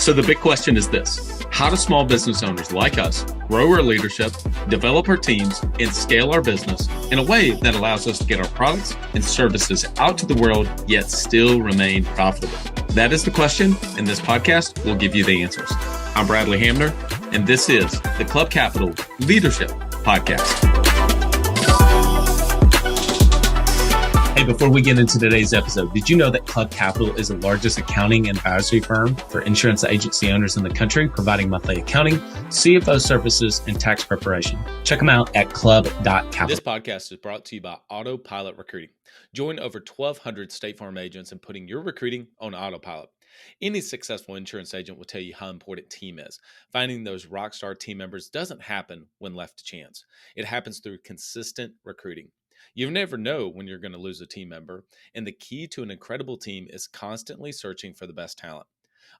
So the big question is this: how do small business owners like us grow our leadership, develop our teams, and scale our business in a way that allows us to get our products and services out to the world, yet still remain profitable? That is the question, and this podcast will give you the answers. I'm Bradley Hamner, and this is the Club Capital Leadership Podcast. Hey, before we get into today's episode, did you know that Club Capital is the largest accounting and advisory firm for insurance agency owners in the country, providing monthly accounting, CFO services, and tax preparation? Check them out at club.capital. This podcast is brought to you by Autopilot Recruiting. Join over 1,200 State Farm agents in putting your recruiting on autopilot. Any successful insurance agent will tell you how important team is. Finding those rock star team members doesn't happen when left to chance. It happens through consistent recruiting. You never know when you're going to lose a team member, and the key to an incredible team is constantly searching for the best talent.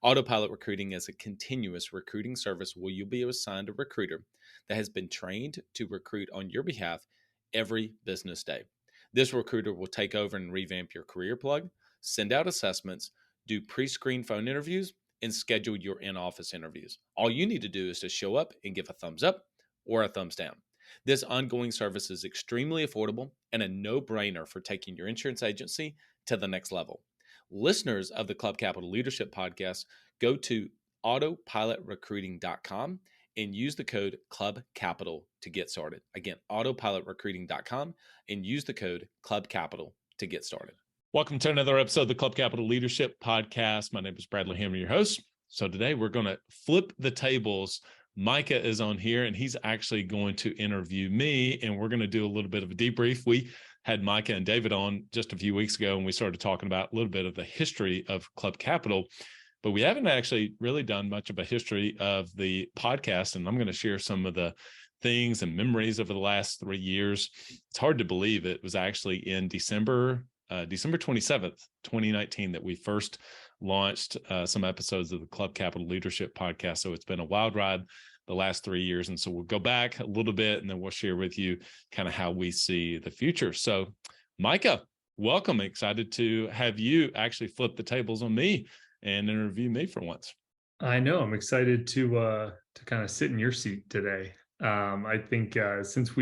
Autopilot Recruiting is a continuous recruiting service where you'll be assigned a recruiter that has been trained to recruit on your behalf every business day. This recruiter will take over and revamp your career plug, send out assessments, do pre-screen phone interviews, and schedule your in-office interviews. All you need to do is to show up and give a thumbs up or a thumbs down. This ongoing service is extremely affordable and a no-brainer for taking your insurance agency to the next level. Listeners of the Club Capital Leadership Podcast, go to autopilotrecruiting.com and use the code CLUBCAPITAL to get started. Again, autopilotrecruiting.com and use the code CLUBCAPITAL to get started. Welcome to another episode of the Club Capital Leadership Podcast. My name is Bradley Hamner, your host. So today we're going to flip the tables. Micah is on here, and he's actually going to interview me, and we're going to do a little bit of a debrief. We had Micah and David on just a few weeks ago, and we started talking about a little bit of the history of Club Capital, but we haven't actually really done much of a history of the podcast, and I'm going to share some of the things and memories over the last 3 years. It's hard to believe it was actually in December 27th, 2019, that we first launched some episodes of the Club Capital Leadership Podcast. So it's been a wild ride the last 3 years. And so we'll go back a little bit and then we'll share with you kind of how we see the future. So Micah, welcome. Excited to have you actually flip the tables on me and interview me for once. I know. I'm excited to kind of sit in your seat today. I think since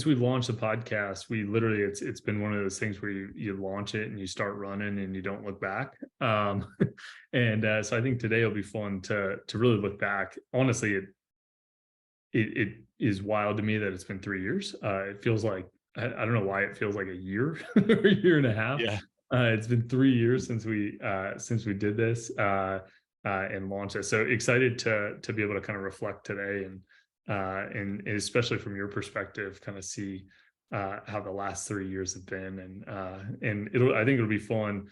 we've launched the podcast, we literally, it's been one of those things where you launch it and you start running and you don't look back. So I think today will be fun to really look back. Honestly, it is wild to me that it's been 3 years. It feels like, I don't know why it feels like a year or a year and a half. Yeah. It's been 3 years since we did this and launched it. So excited to be able to kind of reflect today and especially from your perspective, kind of see how the last 3 years have been, and I think it'll be fun.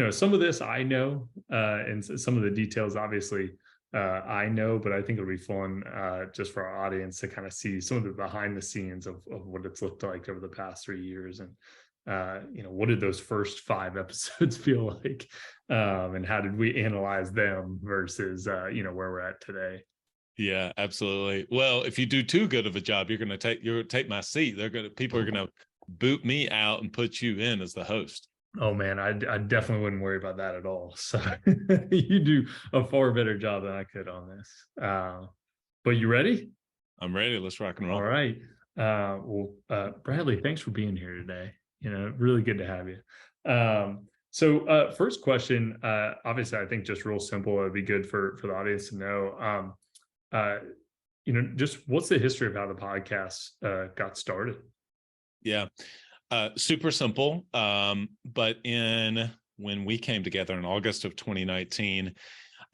Some of this I know, and some of the details obviously I know, but I think it'll be fun just for our audience to kind of see some of the behind the scenes of what it's looked like over the past 3 years, and what did those first 5 episodes feel like, and how did we analyze them versus where we're at today. Yeah, absolutely. Well, if you do too good of a job, you're going to take my seat. People are going to boot me out and put you in as the host. Oh man, I definitely wouldn't worry about that at all. So you do a far better job than I could on this. But you ready? I'm ready. Let's rock and roll. All right. Bradley, thanks for being here today. Really good to have you. So first question, obviously I think just real simple. It'd be good for the audience to know. Just what's the history of how the podcast got started? Yeah, super simple. But when we came together in August of 2019,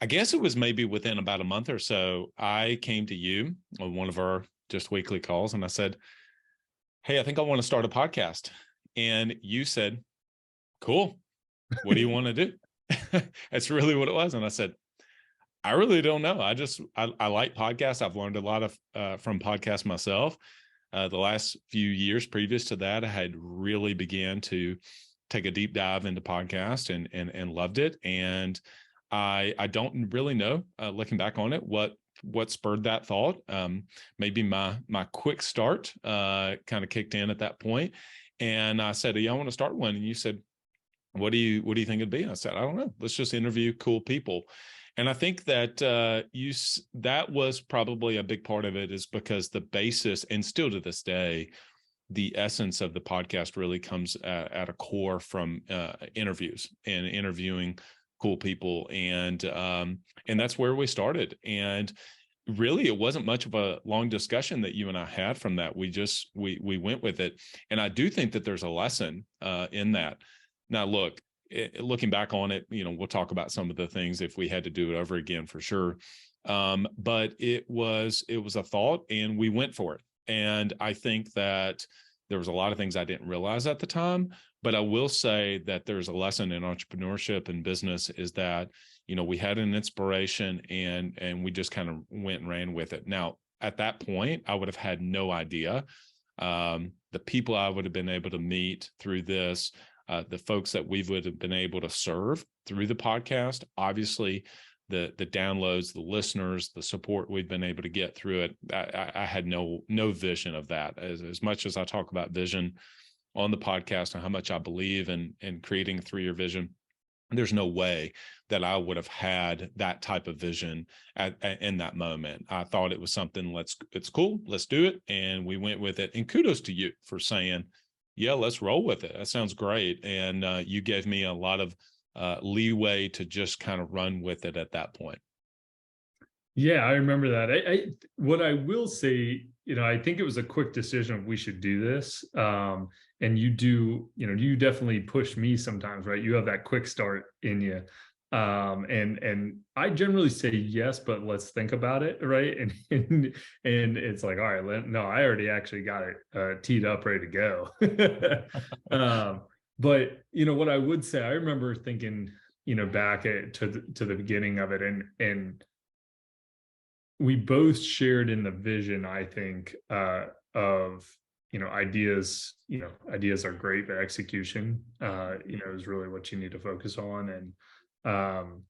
I guess it was maybe within about a month or so, I came to you on one of our just weekly calls and I said, hey, I think I want to start a podcast. And you said, cool. What do you want to do? That's really what it was. And I said, I really don't know. I like podcasts. I've learned a lot from podcasts myself. The last few years previous to that, I had really began to take a deep dive into podcasts and loved it. And I don't really know, looking back on it, what spurred that thought. Maybe my quick start kind of kicked in at that point. And I said, yeah, I want to start one. And you said, what do you think it'd be? And I said, I don't know. Let's just interview cool people. And I think that that was probably a big part of it, is because the basis, and still to this day, the essence of the podcast really comes at a core from interviews and interviewing cool people, and that's where we started. And really, it wasn't much of a long discussion that you and I had from that. We went with it, and I do think that there's a lesson in that. Now, look, looking back on it, we'll talk about some of the things if we had to do it over again, for sure. But it was a thought, and we went for it. And I think that there was a lot of things I didn't realize at the time, but I will say that there's a lesson in entrepreneurship and business, is that, we had an inspiration, and we just kind of went and ran with it. Now, at that point, I would have had no idea the people I would have been able to meet through this, the folks that we would have been able to serve through the podcast. Obviously, the downloads, the listeners, the support we've been able to get through it. I had no vision of that. As much as I talk about vision on the podcast and how much I believe in creating a 3-year vision, there's no way that I would have had that type of vision in that moment. I thought it was something, it's cool, let's do it. And we went with it. And kudos to you for saying, yeah, let's roll with it. That sounds great. And you gave me a lot of leeway to just kind of run with it at that point. Yeah, I remember that. What I will say, I think it was a quick decision. We should do this. And you do, you definitely push me sometimes, right? You have that quick start in you. And I generally say yes, but let's think about it, right? And it's like, all right, no, I already actually got it teed up, ready to go. But what I would say, I remember thinking, back to the beginning of it, and we both shared in the vision, I think, of ideas. Ideas are great, but execution, is really what you need to focus on. And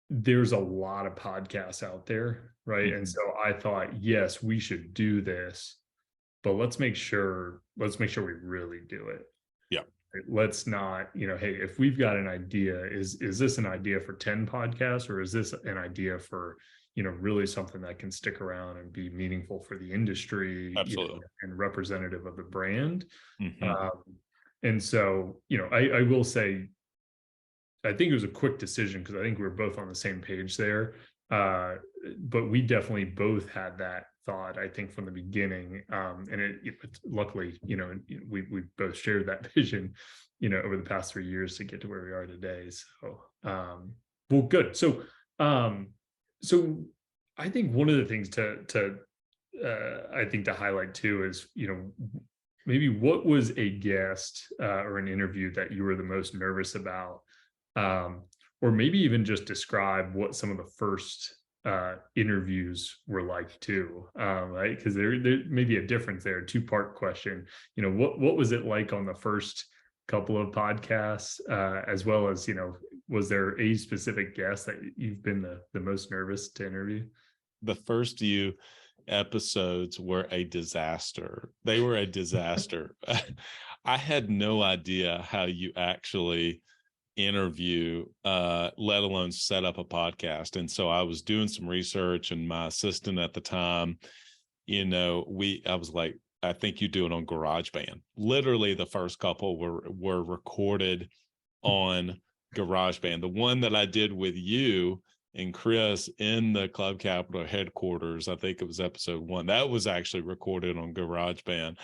there's a lot of podcasts out there, right? Mm-hmm. And so I thought, yes, we should do this, but let's make sure we really do it. Yeah. Let's not, hey, if we've got an idea, is this an idea for 10 podcasts, or is this an idea for, really something that can stick around and be meaningful for the industry, absolutely, and representative of the brand. Mm-hmm. And so, I will say, I think it was a quick decision, because I think we were both on the same page there. But we definitely both had that thought, I think, from the beginning. And it luckily, we both shared that vision, over the past 3 years to get to where we are today. So, well, good. So I think one of the things I think to highlight too is, maybe what was a guest or an interview that you were the most nervous about, or maybe even just describe what some of the first interviews were like too, right? Because there may be a difference there. 2-part question. What was it like on the first couple of podcasts, as well as, was there a specific guest that you've been the most nervous to interview? The first few episodes were a disaster. They were a disaster. I had no idea how you actually interview, let alone set up a podcast. And so I was doing some research, and my assistant at the time, I was like, I think you do it on GarageBand. Literally the first couple were recorded on GarageBand. The one that I did with you and Chris in the Club Capital headquarters, I think it was episode 1, that was actually recorded on GarageBand.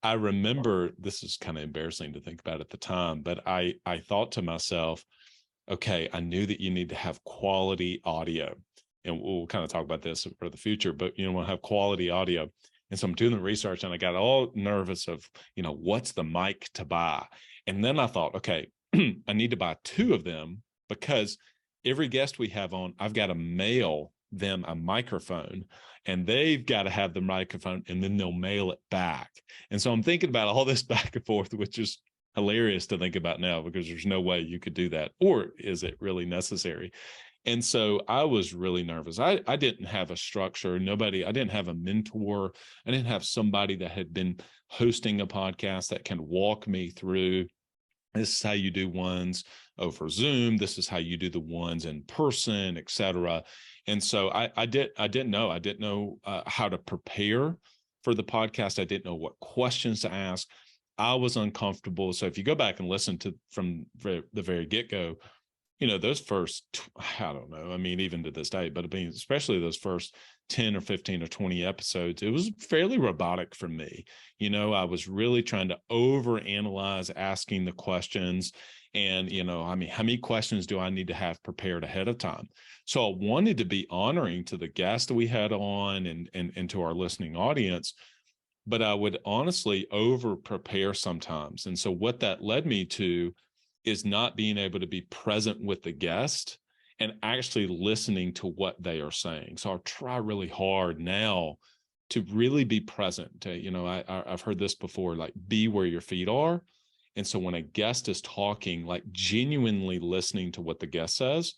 I remember, this is kind of embarrassing to think about at the time, but I thought to myself, okay, I knew that you need to have quality audio, and we'll kind of talk about this for the future, but we'll have quality audio. And so I'm doing the research, and I got all nervous of, what's the mic to buy? And then I thought, okay, I need to buy 2 of them, because every guest we have on, I've got to mail them a microphone, and they've got to have the microphone, and then they'll mail it back. And so I'm thinking about all this back and forth, which is hilarious to think about now, because there's no way you could do that. Or is it really necessary? And so I was really nervous. I didn't have a structure. I didn't have a mentor. I didn't have somebody that had been hosting a podcast that can walk me through, this is how you do ones. over Zoom. This is how you do the ones in person, et cetera. And so I didn't know how to prepare for the podcast. I didn't know what questions to ask. I was uncomfortable. So if you go back and listen to from the very get-go, those first, I don't know, I mean, even to this day, but I mean, especially those first 10 or 15 or 20 episodes, it was fairly robotic for me. I was really trying to overanalyze asking the questions. And, I mean, how many questions do I need to have prepared ahead of time? So I wanted to be honoring to the guests that we had on and to our listening audience, but I would honestly over prepare sometimes. And so what that led me to is not being able to be present with the guest and actually listening to what they are saying. So I'll try really hard now to really be present. I've heard this before, like be where your feet are. And so when a guest is talking, like genuinely listening to what the guest says.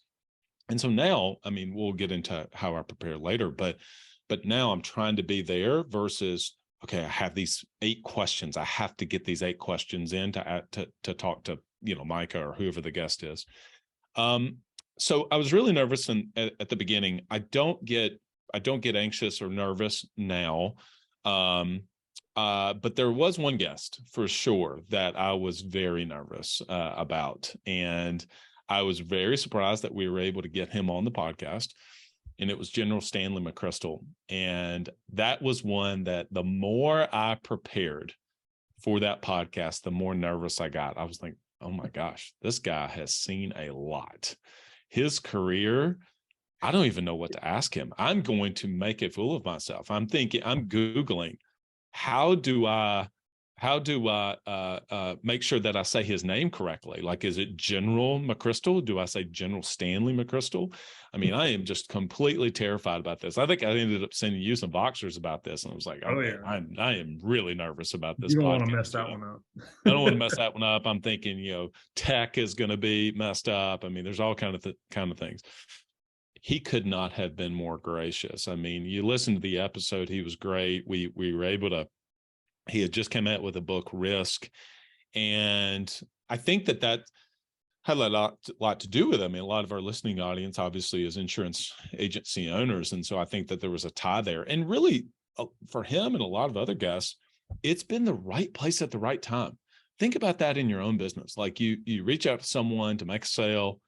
And so now, I mean, we'll get into how I prepare later, but now I'm trying to be there versus, okay, I have these 8 questions. I have to get these 8 questions in to talk to, Micah or whoever the guest is. So I was really nervous at the beginning. I don't get anxious or nervous now. But there was one guest for sure that I was very nervous about. And I was very surprised that we were able to get him on the podcast. And it was General Stanley McChrystal. And that was one that the more I prepared for that podcast, the more nervous I got. I was like, oh my gosh, this guy has seen a lot. His career, I don't even know what to ask him. I'm going to make a fool of myself. I'm Googling, how do I make sure that I say his name correctly? Like, is it General McChrystal? Do I say General Stanley McChrystal? I mean, I am just completely terrified about this. I think I ended up sending you some boxers about this, and I was like, oh yeah, I am really nervous about this. You don't podcast, want to mess that one up. I don't want to mess that one up. I'm thinking, tech is going to be messed up. I mean, there's all kind of things. He could not have been more gracious. I mean, you listen to the episode, he was great. We were able to, he had just come out with a book, Risk. And I think that had a lot to do with it. I mean, a lot of our listening audience obviously is insurance agency owners. And so I think that there was a tie there. And really for him and a lot of other guests, it's been the right place at the right time. Think about that in your own business. Like you reach out to someone to make a sale,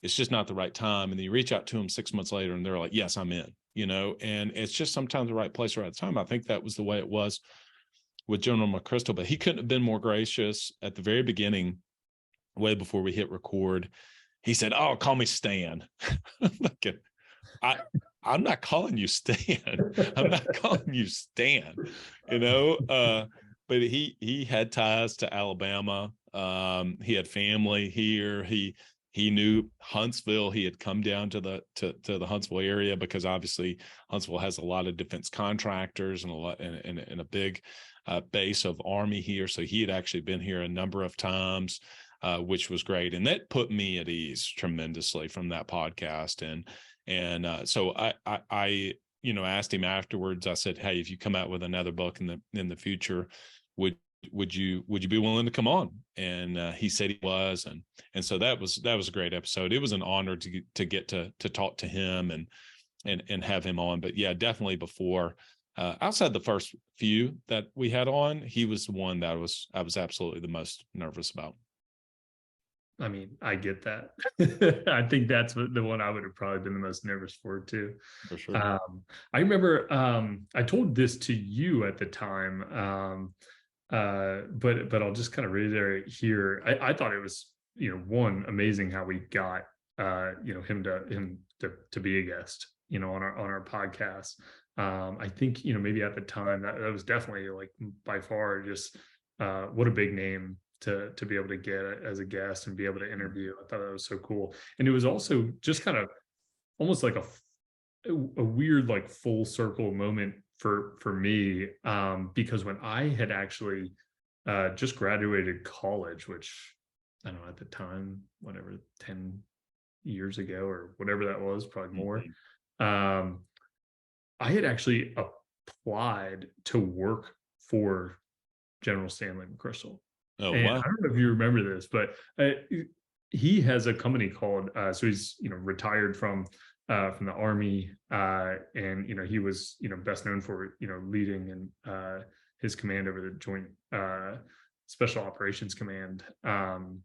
it's just not the right time. And then you reach out to them 6 months later and they're like, yes, I'm in, and it's just sometimes the right place, right time. I think that was the way it was with General McChrystal, but he couldn't have been more gracious at the very beginning, way before we hit record. He said, oh, call me Stan. I'm not calling you Stan. I'm not calling you Stan, but he had ties to Alabama. He had family here. He knew Huntsville. He had come down to the Huntsville area because obviously Huntsville has a lot of defense contractors and a big base of Army here. So he had actually been here a number of times, which was great. And that put me at ease tremendously from that podcast. And so I asked him afterwards. I said, hey, if you come out with another book in the future, would you be willing to come on? And he said he was, and so that was a great episode. It was an honor to get to talk to him and have him on. But yeah, definitely before, outside the first few that we had on, he was the one that I was absolutely the most nervous about. I mean, I get that. I think that's the one I would have probably been the most nervous for too. For sure. I remember I told this to you at the time. But I'll just kind of reiterate here. I thought it was, one, amazing how we got him to be a guest, on our podcast. I think, maybe at the time that was definitely like by far just what a big name to be able to get as a guest and be able to interview. I thought that was so cool. And it was also just kind of almost like a weird, like full circle moment for me, because when I had actually just graduated college, which I don't know at the time, whatever, 10 years ago or whatever that was, probably more, I had actually applied to work for General Stanley McChrystal. Oh, and wow. I don't know if you remember this, but he has a company called, so he's, retired from the Army, and, he was, best known for, leading and his command over the Joint Special Operations Command in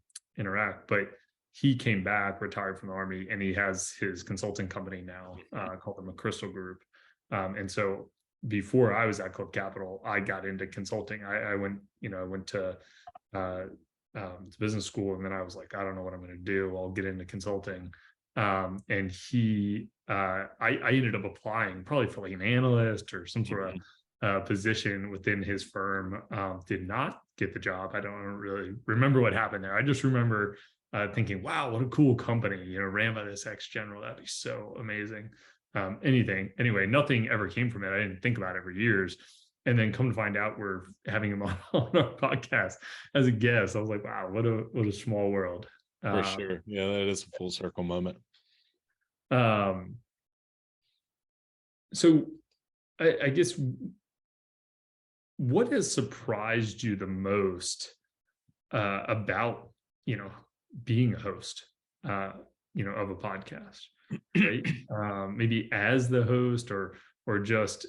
Iraq. But he came back, retired from the Army, and he has his consulting company now called the McChrystal Group. And so before I was at Club Capital, I got into consulting. I went, I went to business school, and then I was like, I don't know what I'm going to do. I'll get into consulting. And I ended up applying probably for like an analyst or some sort of position within his firm. Did not get the job. I don't really remember what happened there. I just remember thinking, wow, what a cool company, ran by this ex-general. That'd be so amazing. Anyway, nothing ever came from it. I didn't think about it for years. And then come to find out, we're having him on our podcast as a guest. I was like, wow, what a small world. For sure. Yeah, that is a full circle moment. So I guess, what has surprised you the most about, being a host, of a podcast, right? Maybe as the host, or just,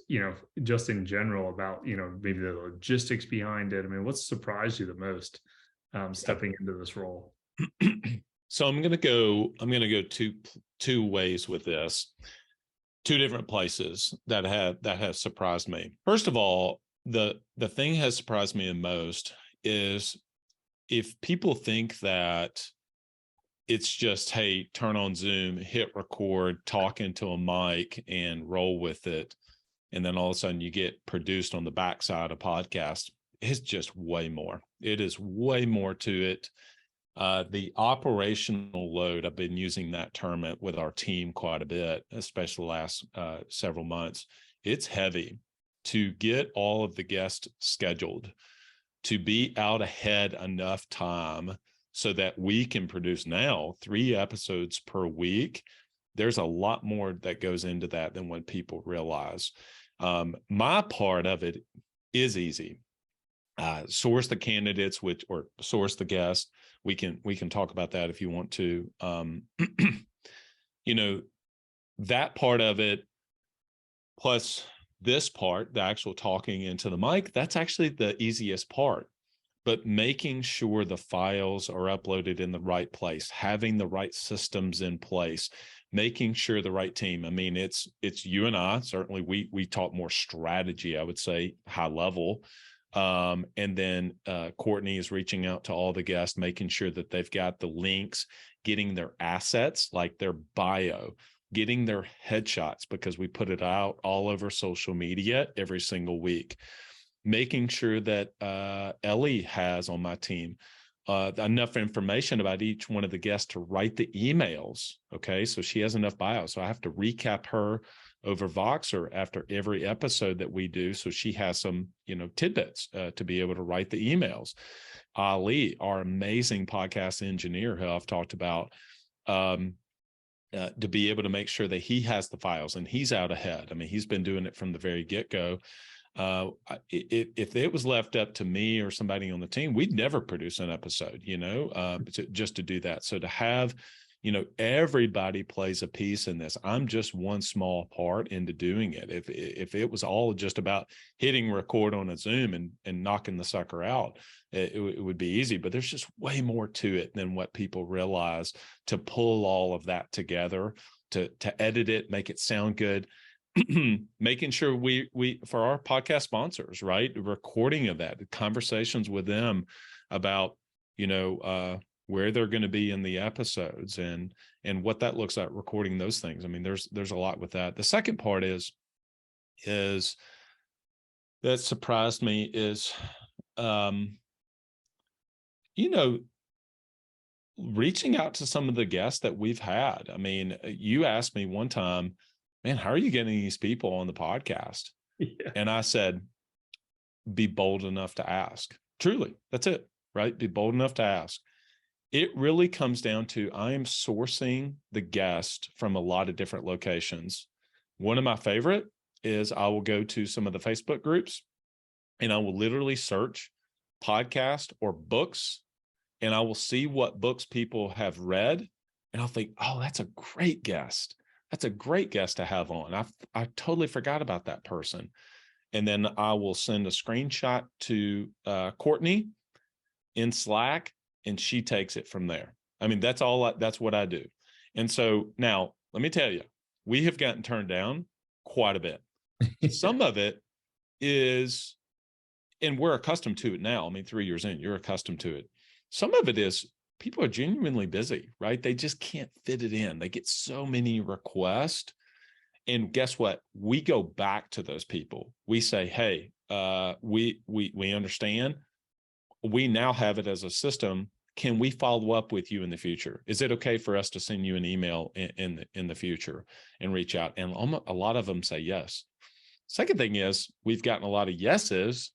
just in general about, maybe the logistics behind it. I mean, what's surprised you the most stepping into this role? So I'm gonna go two ways with this. Two different places that have surprised me. First of all, the thing has surprised me the most is if people think that it's just, hey, turn on Zoom, hit record, talk into a mic, and roll with it, and then all of a sudden you get produced on the backside of podcast. It's just way more. It is way more to it. The operational load, I've been using that term with our team quite a bit, especially the last several months. It's heavy to get all of the guests scheduled, to be out ahead enough time so that we can produce now 3 episodes per week. There's a lot more that goes into that than what people realize. My part of it is easy. Source the candidates, or source the guests. We can talk about that if you want to. That part of it, plus this part, the actual talking into the mic, that's actually the easiest part. But making sure the files are uploaded in the right place, having the right systems in place, making sure the right team. I mean, it's you and I. Certainly, we talk more strategy, I would say, high level. And then Courtney is reaching out to all the guests, making sure that they've got the links, getting their assets, like their bio, getting their headshots, because we put it out all over social media every single week, making sure that Ellie has on my team enough information about each one of the guests to write the emails. Okay, so she has enough bio. So I have to recap her over Voxer after every episode that we do, so she has some, tidbits to be able to write the emails. Ali, our amazing podcast engineer, who I've talked about, to be able to make sure that he has the files and he's out ahead. I mean, he's been doing it from the very get-go. If it was left up to me or somebody on the team, we'd never produce an episode, just to do that. So to have, everybody plays a piece in this. I'm just one small part into doing it. If it was all just about hitting record on a Zoom and knocking the sucker out, it would be easy. But there's just way more to it than what people realize, to pull all of that together, to edit it, make it sound good. Making sure we for our podcast sponsors, right, recording of that, conversations with them about where they're going to be in the episodes and what that looks like, recording those things. I mean, there's a lot with that. The second part is that surprised me is reaching out to some of the guests that we've had. I mean, you asked me one time, man, how are you getting these people on the podcast? Yeah. And I said, be bold enough to ask. Truly, that's it, right? Be bold enough to ask. It really comes down to, I am sourcing the guest from a lot of different locations. One of my favorite is I will go to some of the Facebook groups and I will literally search podcast or books and I will see what books people have read, and I'll think, oh, that's a great guest. That's a great guest to have on. I totally forgot about that person. And then I will send a screenshot to Courtney in Slack, and she takes it from there. I mean, that's what I do. And so now let me tell you, we have gotten turned down quite a bit. Some of it is, and we're accustomed to it now. I mean, 3 years in, you're accustomed to it. Some of it is people are genuinely busy, right? They just can't fit it in. They get so many requests. And guess what? We go back to those people. We say, hey, we understand. We now have it as a system. Can we follow up with you in the future? Is it okay for us to send you an email in the future and reach out? And a lot of them say yes. Second thing is we've gotten a lot of yeses,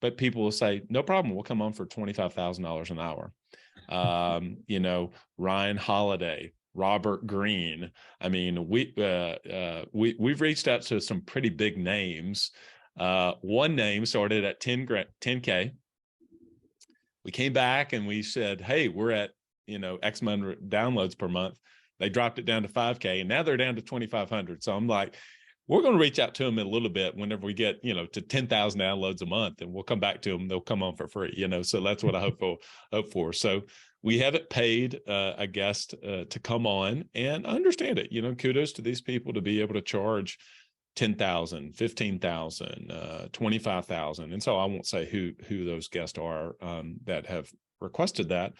but people will say, no problem. We'll come on for $25,000 an hour. Ryan Holiday, Robert Green. I mean, we've reached out to some pretty big names. One name started at 10K. We came back and we said, hey, we're at, X amount of downloads per month. They dropped it down to 5K, and now they're down to 2,500. So I'm like, we're going to reach out to them in a little bit whenever we get, to 10,000 downloads a month, and we'll come back to them. They'll come on for free, so that's what I hope for. So we haven't paid a guest to come on, and understand it. Kudos to these people to be able to charge 10,000, 15,000, 25,000. And so I won't say who those guests are that have requested that,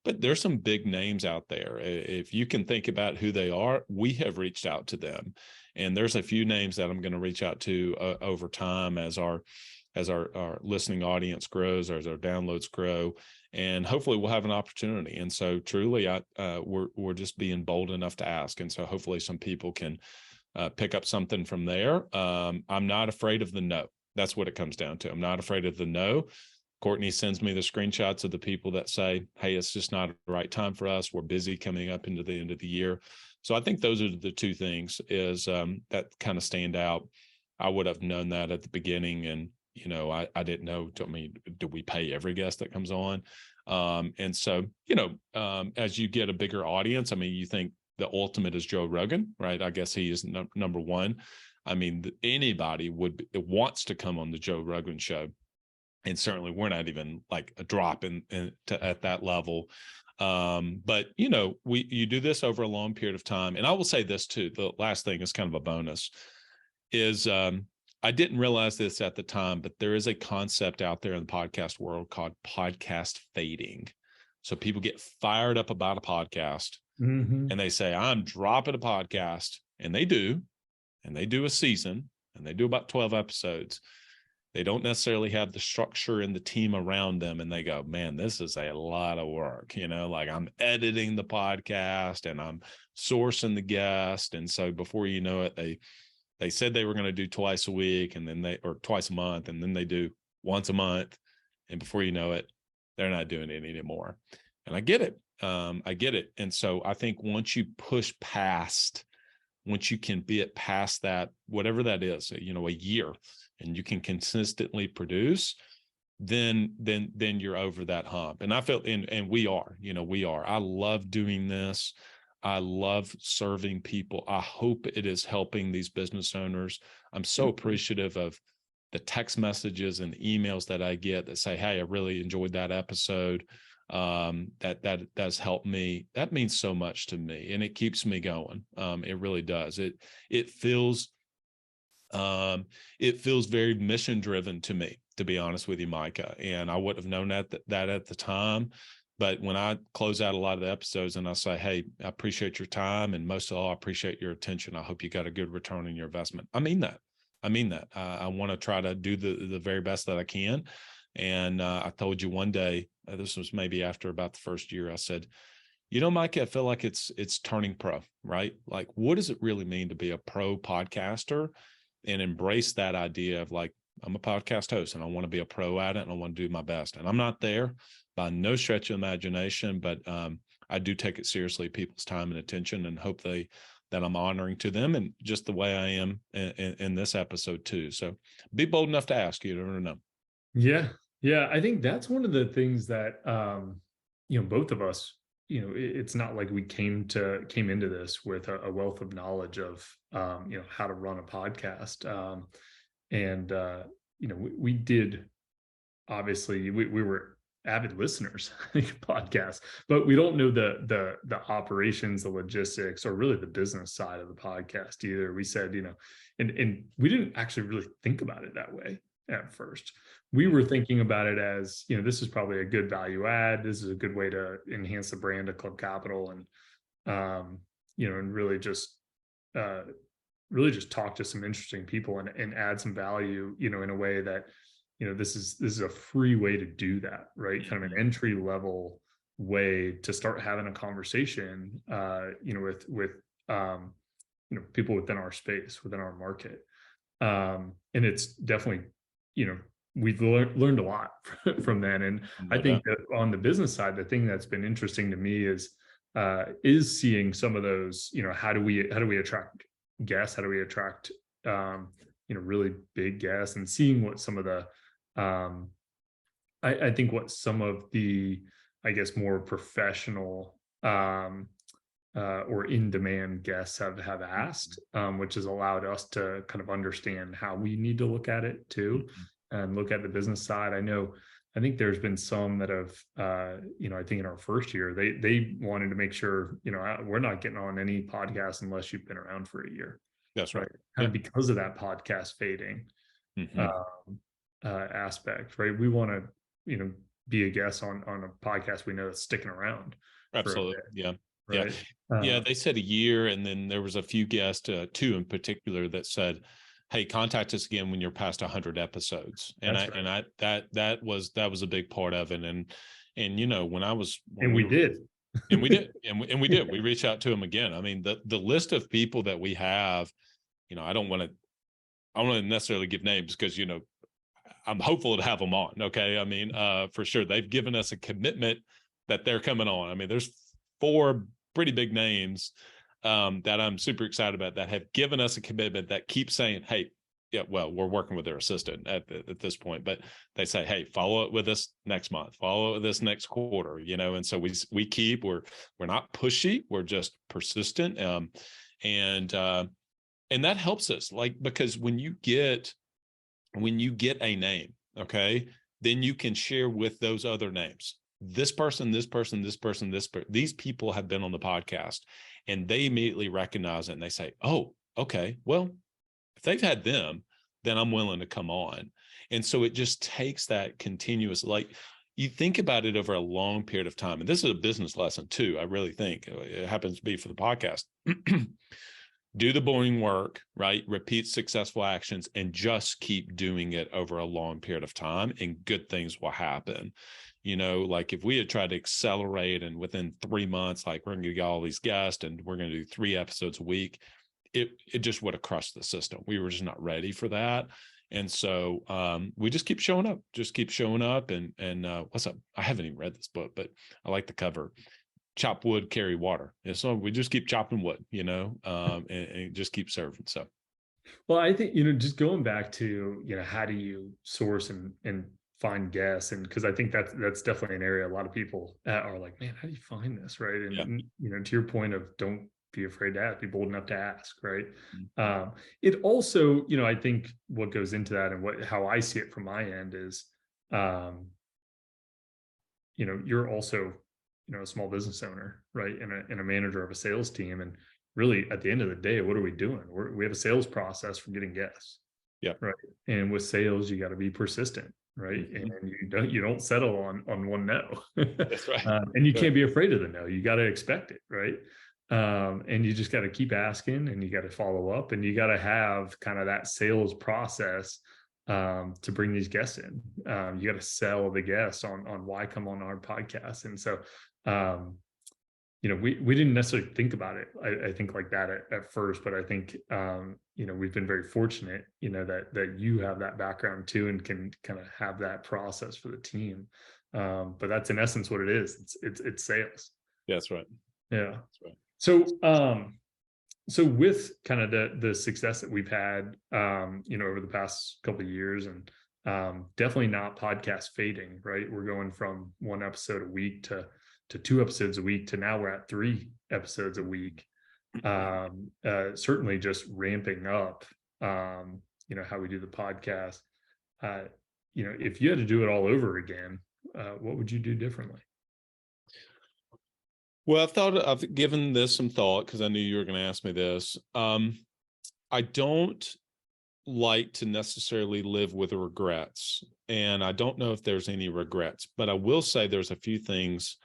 but there's some big names out there. If you can think about who they are, we have reached out to them. And there's a few names that I'm going to reach out to over time as our listening audience grows, as our downloads grow, and hopefully we'll have an opportunity. And so truly, we're just being bold enough to ask. And so hopefully some people can pick up something from there. I'm not afraid of the no. That's what it comes down to. I'm not afraid of the no. Courtney sends me the screenshots of the people that say, hey, it's just not the right time for us. We're busy coming up into the end of the year. So I think those are the two things is that kind of stand out. I would have known that at the beginning, and I didn't know. I mean, do we pay every guest that comes on? And so as you get a bigger audience, I mean, you think the ultimate is Joe Rogan, right? I guess he is number one. I mean, anybody wants to come on the Joe Rogan show, and certainly we're not even like a drop at that level. But you do this over a long period of time. And I will say this too, the last thing is kind of a bonus is, I didn't realize this at the time, but there is a concept out there in the podcast world called podcast fading. So people get fired up about a podcast and they say, I'm dropping a podcast, and they do a season, and they do about 12 episodes. They don't necessarily have the structure and the team around them. And they go, man, this is a lot of work. Like I'm editing the podcast and I'm sourcing the guest. And so before you know it, they said they were going to do twice a week, and then or twice a month, and then they do once a month. And before you know it, they're not doing it anymore. And I get it. And so I think once you can be past that, whatever that is, a year, and you can consistently produce, then you're over that hump. And I feel, and we are. I love doing this. I love serving people. I hope it is helping these business owners. I'm so appreciative of the text messages and emails that I get that say, hey, I really enjoyed that episode. That does help me. That means so much to me, and it keeps me going. It really does. It feels very mission driven to me, to be honest with you, Micah. And I wouldn't have known that at the time. But when I close out a lot of the episodes and I say, hey, I appreciate your time, and most of all, I appreciate your attention. I hope you got a good return on your investment. I mean that. I want to try to do the very best that I can. And I told you one day, this was maybe after about the first year, I said, Micah, I feel like it's turning pro, right? Like, what does it really mean to be a pro podcaster, and embrace that idea of like, I'm a podcast host and I want to be a pro at it, and I want to do my best. And I'm not there by no stretch of imagination, but I do take it seriously, people's time and attention, and hope that I'm honoring to them, and just the way I am in this episode too. So be bold enough to ask. You never know. Yeah. I think that's one of the things that both of us, it's not like we came into this with a wealth of knowledge of, how to run a podcast. And, we did, obviously we were avid listeners of podcasts, but we don't know the operations, the logistics, or really the business side of the podcast either. We said, and we didn't actually really think about it that way at first. We were thinking about it as, this is probably a good value add. This is a good way to enhance the brand of Club Capital, and and really just talk to some interesting people and add some value, in a way that, this is a free way to do that, right? Kind of an entry level way to start having a conversation, with people within our space, within our market. And it's definitely, we've learned a lot from that. And I think that on the business side, the thing that's been interesting to me is seeing some of those, how do we attract guests? How do we attract, really big guests, and seeing what some of the, I think what some of the, I guess, more professional, or in-demand guests have asked, which has allowed us to kind of understand how we need to look at it too, and look at the business side. I think there's been some that have, I think in our first year, they wanted to make sure, we're not getting on any podcast unless you've been around for a year. That's right. Kind of because of that podcast fading aspect, right? We want to, be a guest on a podcast we know that's sticking around. Absolutely. Yeah. Right. Yeah. They said a year, and then there was a few guests, two in particular, that said, "Hey, contact us again when you're past 100 episodes." And that was a big part of it. And we did. We reached out to them again. I mean, the list of people that we have, I don't want to necessarily give names, because, I'm hopeful to have them on. Okay. I mean, for sure. They've given us a commitment that they're coming on. I mean, there's 4 pretty big names that I'm super excited about, that have given us a commitment, that keep saying, "Hey, yeah, well, we're working with their assistant at this point, but they say, hey, follow it with us next month, follow it with us next quarter," and so we're not pushy, we're just persistent. And that helps us, because when you get a name, okay, then you can share with those other names. These people have been on the podcast, and they immediately recognize it, and they say, "Oh, okay, well, if they've had them, then I'm willing to come on." And so it just takes that continuous, you think about it over a long period of time. And this is a business lesson too. I really think it happens to be for the podcast. Do the boring work, right? Repeat successful actions, and just keep doing it over a long period of time, and good things will happen. If we had tried to accelerate, and within 3 months, we're going to get all these guests and we're going to do 3 episodes a week, it just would have crushed the system. We were just not ready for that. And so we just keep showing up. And what's up? I haven't even read this book, but I like the cover. Chop wood, carry water. And so we just keep chopping wood, and just keep serving. So, well, I think, just going back to, how do you source and find guests? And because I think that's definitely an area a lot of people are like, man, how do you find this? Right. And, to your point of, don't be afraid to ask, be bold enough to ask. Right. It also, I think what goes into that, and how I see it from my end is, you're also, a small business owner, right, and a manager of a sales team. And really, at the end of the day, what are we doing? We have a sales process for getting guests. Yeah. Right. And with sales, you got to be persistent, right? And you don't settle on one no. That's right. And you can't be afraid of the no. You got to expect it, right? And you just got to keep asking, and you got to follow up, and you got to have kind of that sales process to bring these guests in. You got to sell the guests on why come on our podcast. And so, we didn't necessarily think about it, I think, like that at first, but I think, we've been very fortunate, that you have that background too, and can kind of have that process for the team. But that's in essence what it is. It's sales. Yeah, that's right. Yeah. That's right. So with kind of the success that we've had, over the past couple of years, and definitely not podcast fading, right? We're going from 1 episode a week to to 2 episodes a week to now we're at 3 episodes a week. Certainly just ramping up, how we do the podcast. If you had to do it all over again, what would you do differently? Well, I've given this some thought because I knew you were going to ask me this. I don't like to necessarily live with regrets, and I don't know if there's any regrets, but I will say there's a few things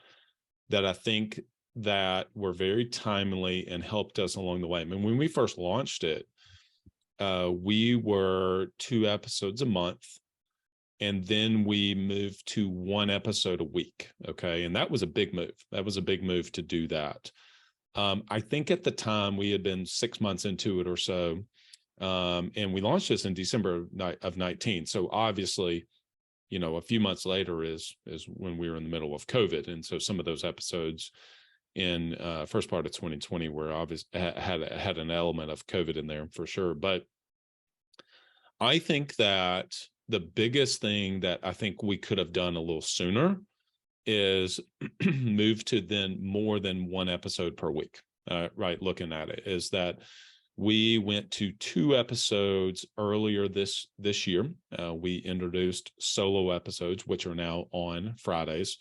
that I think that were very timely and helped us along the way. I mean, when we first launched it, we were 2 episodes a month, and then we moved to 1 episode a week. Okay. And that was a big move. That was a big move to do that. I think at the time we had been 6 months into it or so. And we launched this in December of 19. So obviously, a few months later is when we were in the middle of COVID. And so some of those episodes in first part of 2020 were obviously had an element of COVID in there for sure. But I think that the biggest thing that I think we could have done a little sooner is move to then more than 1 episode per week. Right. Looking at it is that we went to 2 episodes earlier this year. We introduced solo episodes, which are now on Fridays.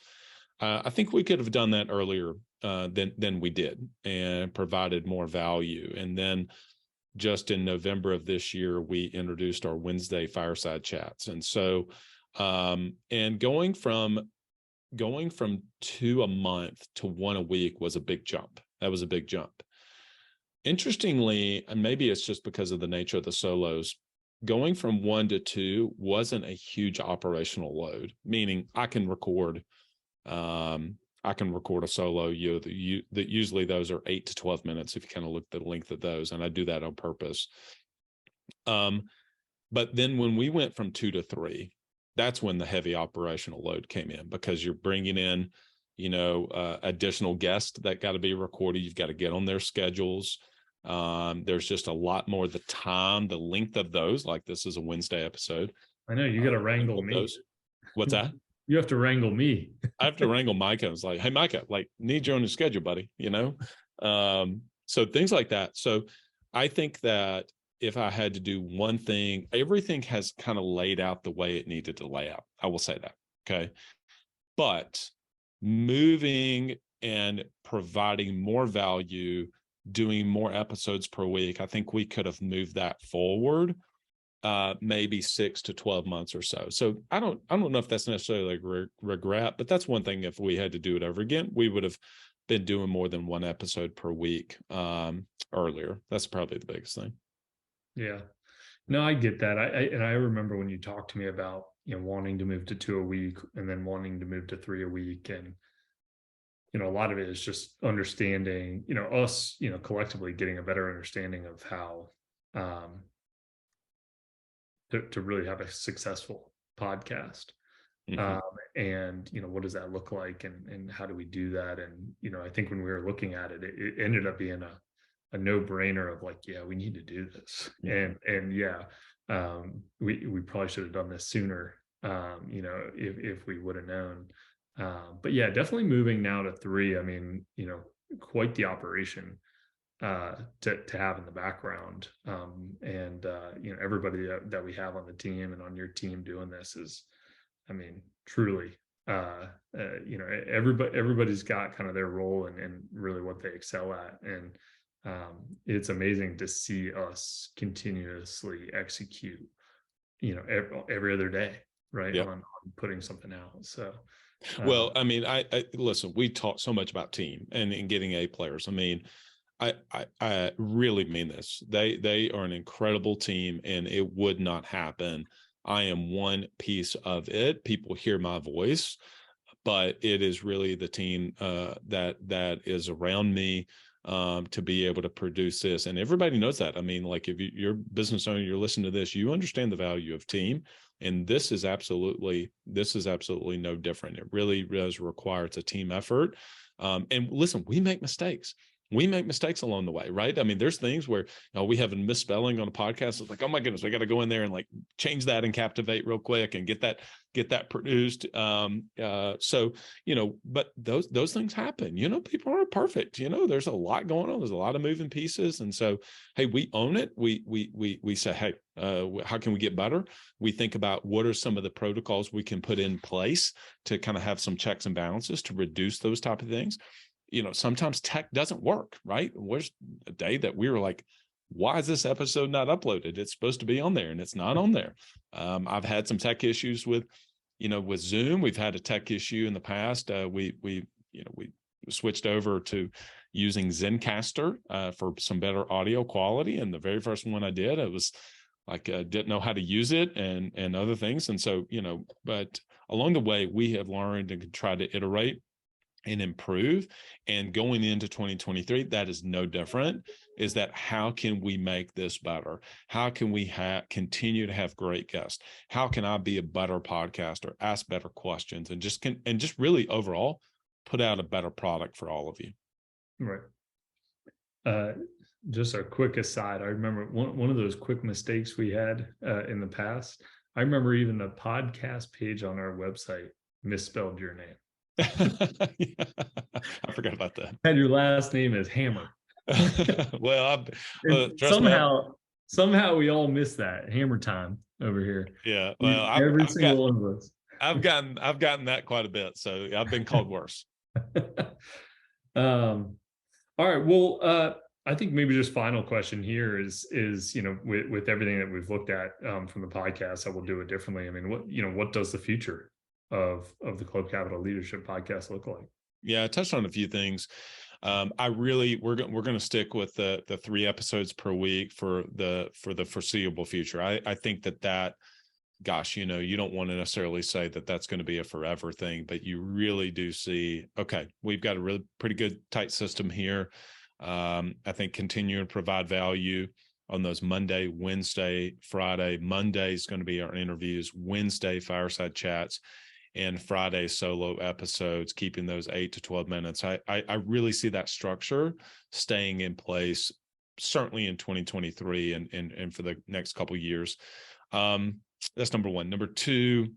I think we could have done that earlier than we did and provided more value. And then just in November of this year, we introduced our Wednesday Fireside chats. And so, and going from 2 a month to 1 a week was a big jump. That was a big jump. Interestingly, and maybe it's just because of the nature of the solos, going from 1 to 2 wasn't a huge operational load, meaning I can record a solo, that usually those are 8 to 12 minutes if you kind of look at the length of those, and I do that on purpose. But then when we went from 2 to 3, that's when the heavy operational load came in, because you're bringing in, additional guests that got to be recorded. You've got to get on their schedules. There's just a lot more, the length of those, like this is a Wednesday episode. I know you got to wrangle me. Those. What's that? You have to wrangle me. I have to wrangle Micah. I was like, hey, Micah, need you on your schedule, buddy, So things like that. So I think that if I had to do one thing, everything has kind of laid out the way it needed to lay out. I will say that. Okay. But moving and providing more value, doing more episodes per week, I think we could have moved that forward maybe 6 to 12 months or so. So I don't know if that's necessarily a regret, but that's one thing. If we had to do it over again, we would have been doing more than 1 episode per week earlier. That's probably the biggest thing. Yeah, no, I get that. I remember when you talked to me about, wanting to move to 2 a week and then wanting to move to 3 a week. And, a lot of it is just understanding, us, collectively getting a better understanding of how, to really have a successful podcast. And, what does that look like, and how do we do that? And, I think when we were looking at it, it ended up being a no-brainer of like, yeah, we need to do this. And yeah, we probably should have done this sooner, if we would have known. But yeah, definitely moving now to 3. I mean, quite the operation to have in the background. And everybody that we have on the team and on your team doing this is, I mean, truly, everybody's got kind of their role and really what they excel at. And it's amazing to see us continuously execute, every other day, right? Yep. On putting something out. So, well, I mean, I listen, we talk so much about team and getting A players. I mean, I really mean this. They are an incredible team, and it would not happen. I am one piece of it. People hear my voice, but it is really the team that is around me to be able to produce this. And everybody knows that. I mean, like if you're a business owner, you're listening to this, you understand the value of team. And this is absolutely no different. It really does require, it's a team effort. And listen, we make mistakes. we make mistakes along the way, right? I mean, there's things where we have a misspelling on a podcast. It's like, oh my goodness, we got to go in there and like change that and Captivate real quick and get that produced. So, but those things happen. People aren't perfect. There's a lot going on. There's a lot of moving pieces, and so hey, we own it. We say, hey, how can we get better? We think about what are some of the protocols we can put in place to kind of have some checks and balances to reduce those type of things. Sometimes tech doesn't work, right? There's a day that we were like, why is this episode not uploaded? It's supposed to be on there and it's not on there. I've had some tech issues with Zoom. We've had a tech issue in the past. We switched over to using Zencaster for some better audio quality. And the very first one I did, it was like, didn't know how to use it and other things. And so, but along the way, we have learned and try to iterate and improve. And going into 2023, that is no different. Is that how can we make this better? How can we continue to have great guests? How can I be a better podcaster, ask better questions, and just really overall put out a better product for all of you? Right. Just a quick aside. I remember one of those quick mistakes we had in the past. I remember even the podcast page on our website misspelled your name. Yeah, I forgot about that. And your last name is Hammer. Well, somehow we all miss that. Hammer time over here. Yeah. Well, every single one of us. I've gotten that quite a bit. So I've been called worse. All right. Well, I think maybe just final question here is with everything that we've looked at from the podcast, I will do it differently. I mean, what does the future of the Club Capital Leadership Podcast look like? Yeah, I touched on a few things. We're going to stick with the 3 episodes per week for the foreseeable future. I think that gosh, you don't want to necessarily say that that's going to be a forever thing, but you really do see, okay, we've got a really pretty good tight system here. I think continue to provide value on those Monday, Wednesday, Friday. Monday is going to be our interviews, Wednesday fireside chats, and Friday solo episodes, keeping those 8 to 12 minutes. I really see that structure staying in place, certainly in 2023 and for the next couple of years. That's number one. Number two,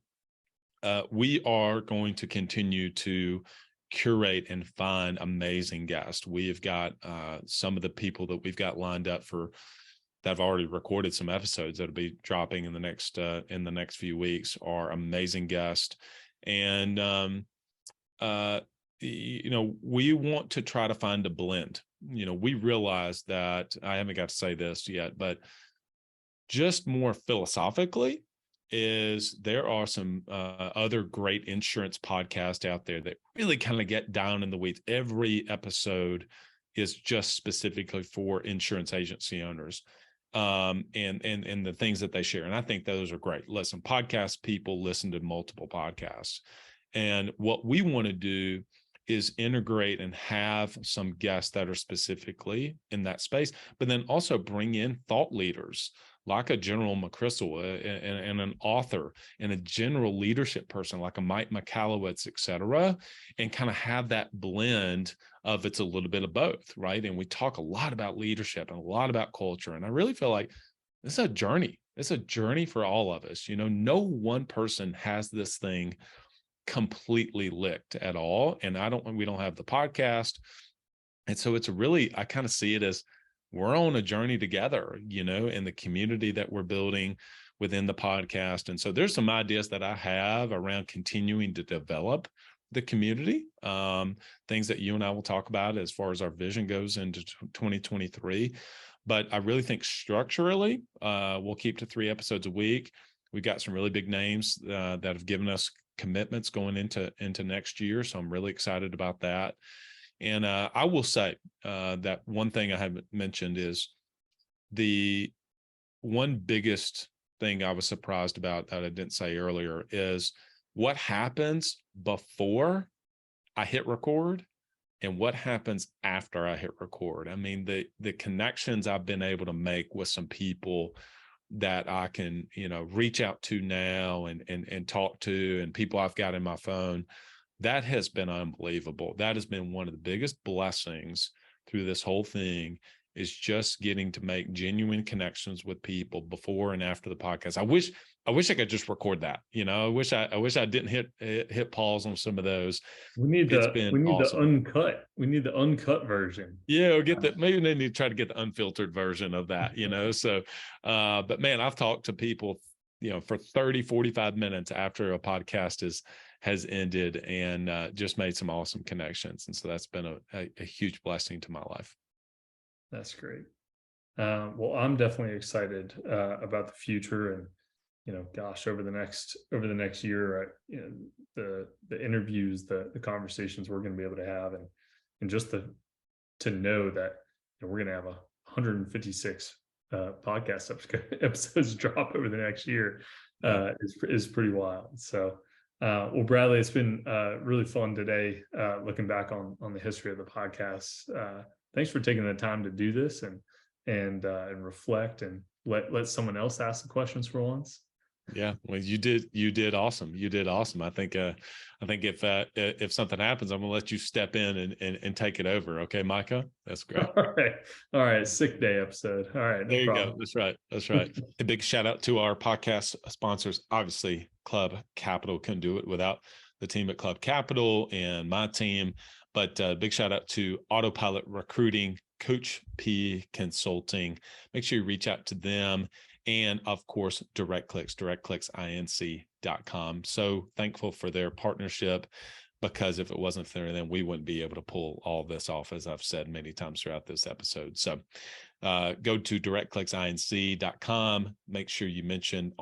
we are going to continue to curate and find amazing guests. We have got some of the people that we've got lined up that have already recorded some episodes that'll be dropping in the next few weeks are amazing guests. And, we want to try to find a blend. We realize that I haven't got to say this yet, but just more philosophically is there are some other great insurance podcasts out there that really kind of get down in the weeds. Every episode is just specifically for insurance agency owners. And the things that they share. And I think those are great. Listen, podcast people listen to multiple podcasts. And what we want to do is integrate and have some guests that are specifically in that space, but then also bring in thought leaders like a General McChrystal and an author and a general leadership person like a Mike McAllowitz, et cetera, and kind of have that blend of it's a little bit of both, right? And we talk a lot about leadership and a lot about culture. And I really feel like this is a journey. It's a journey for all of us. No one person has this thing completely licked at all. And we don't have the podcast. And so it's I kind of see it as we're on a journey together, in the community that we're building within the podcast. And so there's some ideas that I have around continuing to develop the community, things that you and I will talk about as far as our vision goes into 2023. But I really think structurally, we'll keep to 3 episodes a week. We've got some really big names that have given us commitments going into next year. So I'm really excited about that. And I will say that one thing I haven't mentioned is the one biggest thing I was surprised about that I didn't say earlier is what happens before I hit record and what happens after I hit record. I mean, the connections I've been able to make with some people that I can, reach out to now and talk to, and people I've got in my phone, that has been unbelievable. That has been one of the biggest blessings through this whole thing is just getting to make genuine connections with people before and after the podcast. I wish I could just record that. I wish I didn't hit pause on some of those. We need the uncut. We need the uncut version. Yeah, we'll get that. Maybe they need to try to get the unfiltered version of that, So, but man, I've talked to people, for 30, 45 minutes after a podcast has ended, and just made some awesome connections. And so that's been a huge blessing to my life. That's great. Well, I'm definitely excited about the future, and over the next year, the interviews, the conversations we're going to be able to have, and just to know that we're going to have 156 podcast episodes drop over the next year is pretty wild. So, well, Bradley, it's been really fun today, looking back on the history of the podcast. Thanks for taking the time to do this and reflect and let someone else ask the questions for once. Yeah, well, you did awesome. You did awesome. I think if something happens, I'm gonna let you step in and take it over. Okay, Micah, that's great. All right. Sick day episode. All right, there you go. That's right. A big shout out to our podcast sponsors. Obviously, Club Capital couldn't do it without the team at Club Capital and my team. But big shout out to Autopilot Recruiting, Coach P Consulting. Make sure you reach out to them. And of course, directclicks.com. So thankful for their partnership, because if it wasn't for them, we wouldn't be able to pull all this off, as I've said many times throughout this episode. So go to directclicks.com. Make sure you mention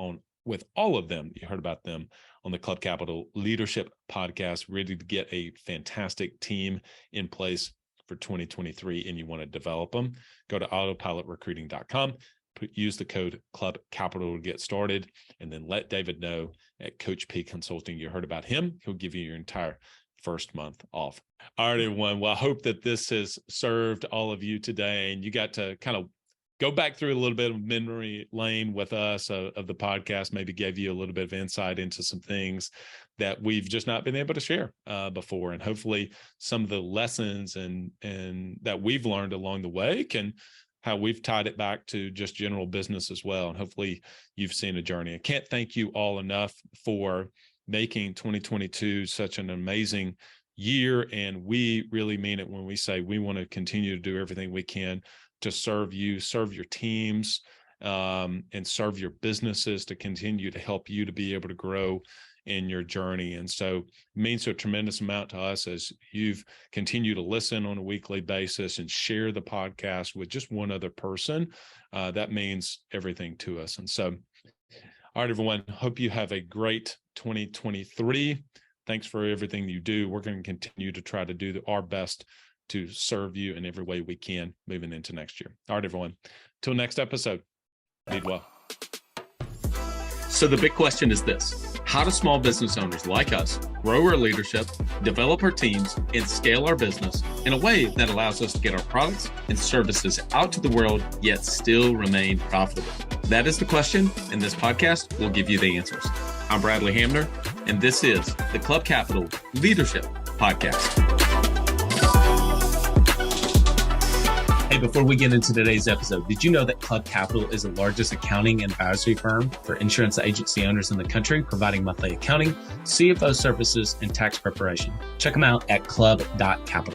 with all of them, you heard about them on the Club Capital Leadership Podcast, ready to get a fantastic team in place for 2023, and you want to develop them. Go to autopilotrecruiting.com. Use the code Club Capital to get started, and then let David know at Coach P Consulting you heard about him. He'll give you your entire first month off. All right, everyone. Well, I hope that this has served all of you today, and you got to kind of go back through a little bit of memory lane with us of the podcast, maybe gave you a little bit of insight into some things that we've just not been able to share before. And hopefully some of the lessons and that we've learned along the way how we've tied it back to just general business as well. And hopefully you've seen a journey. I can't thank you all enough for making 2022 such an amazing year. And we really mean it when we say we want to continue to do everything we can to serve you, serve your teams, and serve your businesses, to continue to help you to be able to grow in your journey. And so it means a tremendous amount to us as you've continued to listen on a weekly basis and share the podcast with just one other person. That means everything to us. And so, all right, everyone, hope you have a great 2023. Thanks for everything you do. We're going to continue to try to do our best to serve you in every way we can moving into next year. All right, everyone, till next episode, lead well. So the big question is this: how do small business owners like us grow our leadership, develop our teams, and scale our business in a way that allows us to get our products and services out to the world, yet still remain profitable? That is the question, and this podcast will give you the answers. I'm Bradley Hamner, and this is the Club Capital Leadership Podcast. Hey, before we get into today's episode, did you know that Club Capital is the largest accounting and advisory firm for insurance agency owners in the country, providing monthly accounting, CFO services, and tax preparation? Check them out at club.capital.